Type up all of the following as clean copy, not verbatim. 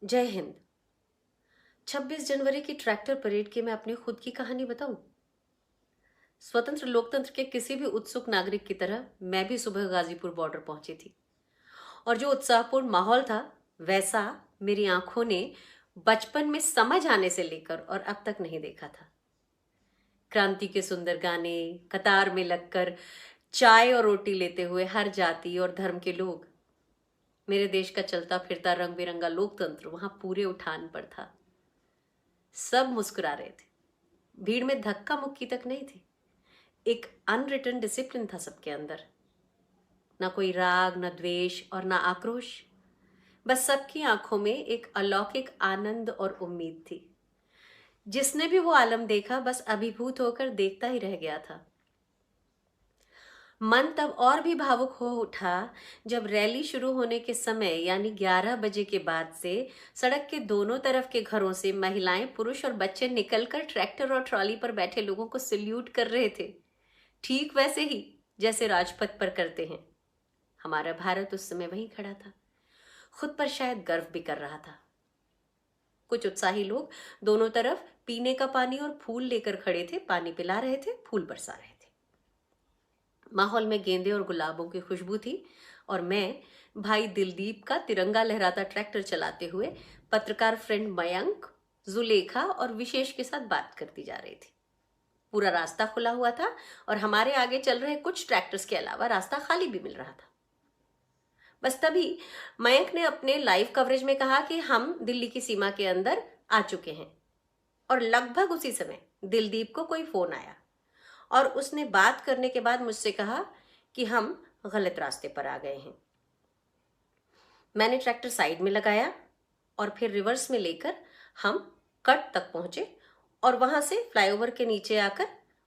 जय हिंद। 26 जनवरी की tractor parade की मैं अपनी खुद की कहानी बताऊं। स्वतंत्र लोकतंत्र के किसी भी उत्सुक नागरिक की तरह मैं भी सुबह गाजीपुर बॉर्डर पहुंची थी और जो उत्साहपूर्ण माहौल था वैसा मेरी आंखों ने बचपन में समझ आने से लेकर और अब तक नहीं देखा था। क्रांति के सुंदर गाने, कतार में लगकर चाय और रोटी लेते हुए हर जाति और धर्म के लोग, मेरे देश का चलता फिरता रंग बिरंगा लोकतंत्र वहां पूरे उठान पर था। सब मुस्कुरा रहे थे। भीड़ में धक्का मुक्की तक नहीं थी। एक अनरिटन डिसिप्लिन था सबके अंदर। ना कोई राग, ना द्वेष और ना आक्रोश। बस सबकी आंखों में एक अलौकिक आनंद और उम्मीद थी। जिसने भी वो आलम देखा बस अभिभूत होकर देखता ही रह गया था। मन तब और भी भावुक हो उठा जब रैली शुरू होने के समय यानी 11 बजे के बाद से सड़क के दोनों तरफ के घरों से महिलाएं, पुरुष और बच्चे निकलकर ट्रैक्टर और ट्रॉली पर बैठे लोगों को सल्यूट कर रहे थे, ठीक वैसे ही जैसे राजपथ पर करते हैं। हमारा भारत उस समय वहीं खड़ा था, खुद पर शायद गर्व भी कर रहा था। कुछ उत्साही लोग दोनों तरफ पीने का पानी और फूल लेकर खड़े थे, पानी पिला रहे थे, फूल बरसा रहे थे। माहौल में गेंदे और गुलाबों की खुशबू थी और मैं भाई दिलदीप का तिरंगा लहराता ट्रैक्टर चलाते हुए पत्रकार फ्रेंड मयंक, जुलेखा और विशेष के साथ बात करती जा रही थी। पूरा रास्ता खुला हुआ था और हमारे आगे चल रहे कुछ ट्रैक्टर्स के अलावा रास्ता खाली भी मिल रहा था। बस तभी मयंक ने अपने लाइव कवरेज में कहा कि हम दिल्ली की सीमा के अंदर आ चुके हैं और लगभग उसी समय दिलदीप को कोई फोन आया और उसने बात करने के बाद मुझसे कहा कि हम गलत रास्ते पर आ गए हैं। मैंने ट्रैक्टर साइड में लगाया और फिर रिवर्स में लेकर हम कट तक पहुंचे और वहां से फ्लाईओवर के नीचे आकर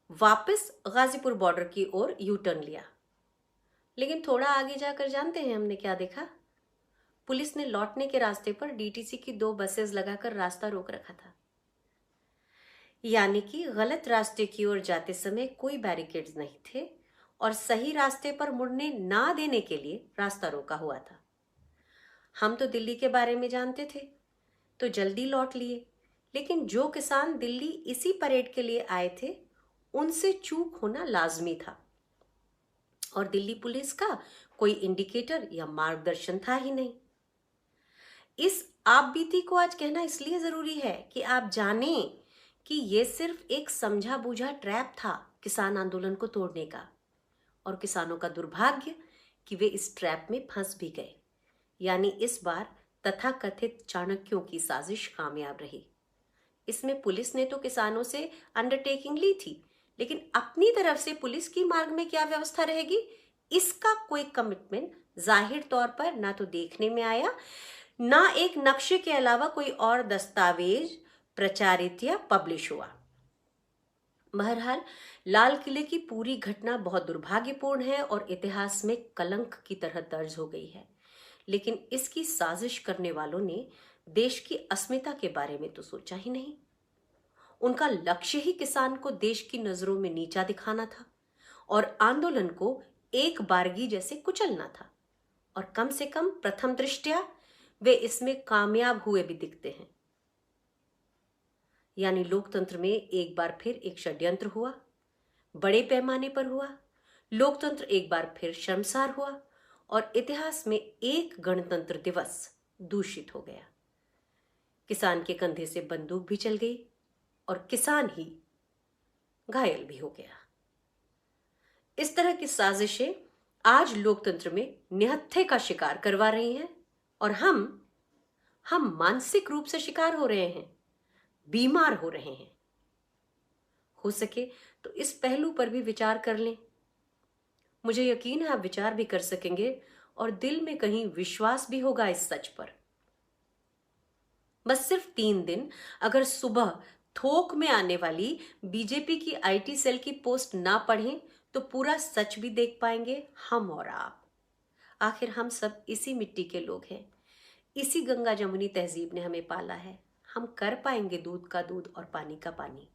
वापस गाजीपुर बॉर्डर की ओर यू टर्न लिया। लेकिन थोड़ा आगे जाकर जानते हैं हमने क्या देखा? पुलिस ने लौटने के रास्ते पर डीटीसी की 2 बसेस लगाकर रास्ता रोक रखा था। यानी कि गलत रास्ते की ओर जाते समय कोई बैरिकेड्स नहीं थे और सही रास्ते पर मुड़ने ना देने के लिए रास्ता रोका हुआ था। हम तो दिल्ली के बारे में जानते थे तो जल्दी लौट लिए, लेकिन जो किसान दिल्ली इसी परेड के लिए आए थे उनसे चूक होना लाजमी था और दिल्ली पुलिस का कोई इंडिकेटर या मार्गदर्शन था ही नहीं। इस आप बीती को आज कहना इसलिए जरूरी है कि आप जानें कि ये सिर्फ एक समझा बूझा ट्रैप था किसान आंदोलन को तोड़ने का, और किसानों का दुर्भाग्य कि वे इस ट्रैप में फंस भी गए। यानी इस बार तथाकथित चाणक्यों की साजिश कामयाब रही। इसमें पुलिस ने तो किसानों से अंडरटेकिंग ली थी, लेकिन अपनी तरफ से पुलिस की मार्ग में क्या व्यवस्था रहेगी इसका कोई कमिटमेंट जाहिर तौर पर ना तो देखने में आया, ना एक नक्शे के अलावा कोई और दस्तावेज प्रचारित या पब्लिश हुआ। बहरहाल लाल किले की पूरी घटना बहुत दुर्भाग्यपूर्ण है और इतिहास में कलंक की तरह दर्ज हो गई है, लेकिन इसकी साजिश करने वालों ने देश की अस्मिता के बारे में तो सोचा ही नहीं। उनका लक्ष्य ही किसान को देश की नजरों में नीचा दिखाना था और आंदोलन को एक बारगी जैसे कुचलना था, और कम से कम प्रथम दृष्टया वे इसमें कामयाब हुए भी दिखते हैं। यानी लोकतंत्र में एक बार फिर एक षड्यंत्र हुआ, बड़े पैमाने पर हुआ। लोकतंत्र एक बार फिर शर्मसार हुआ और इतिहास में एक गणतंत्र दिवस दूषित हो गया। किसान के कंधे से बंदूक भी चल गई और किसान ही घायल भी हो गया। इस तरह की साजिशें आज लोकतंत्र में निहत्थे का शिकार करवा रही हैं और हम मानसिक रूप से शिकार हो रहे हैं, बीमार हो रहे हैं। हो सके तो इस पहलू पर भी विचार कर लें। मुझे यकीन है आप विचार भी कर सकेंगे और दिल में कहीं विश्वास भी होगा इस सच पर। बस सिर्फ 3 दिन अगर सुबह थोक में आने वाली बीजेपी की आईटी सेल की पोस्ट ना पढ़ें तो पूरा सच भी देख पाएंगे हम और आप। आखिर हम सब इसी मिट्टी के लोग हैं, इसी गंगा जमुनी तहजीब ने हमें पाला है। हम कर पाएंगे दूध का दूध और पानी का पानी।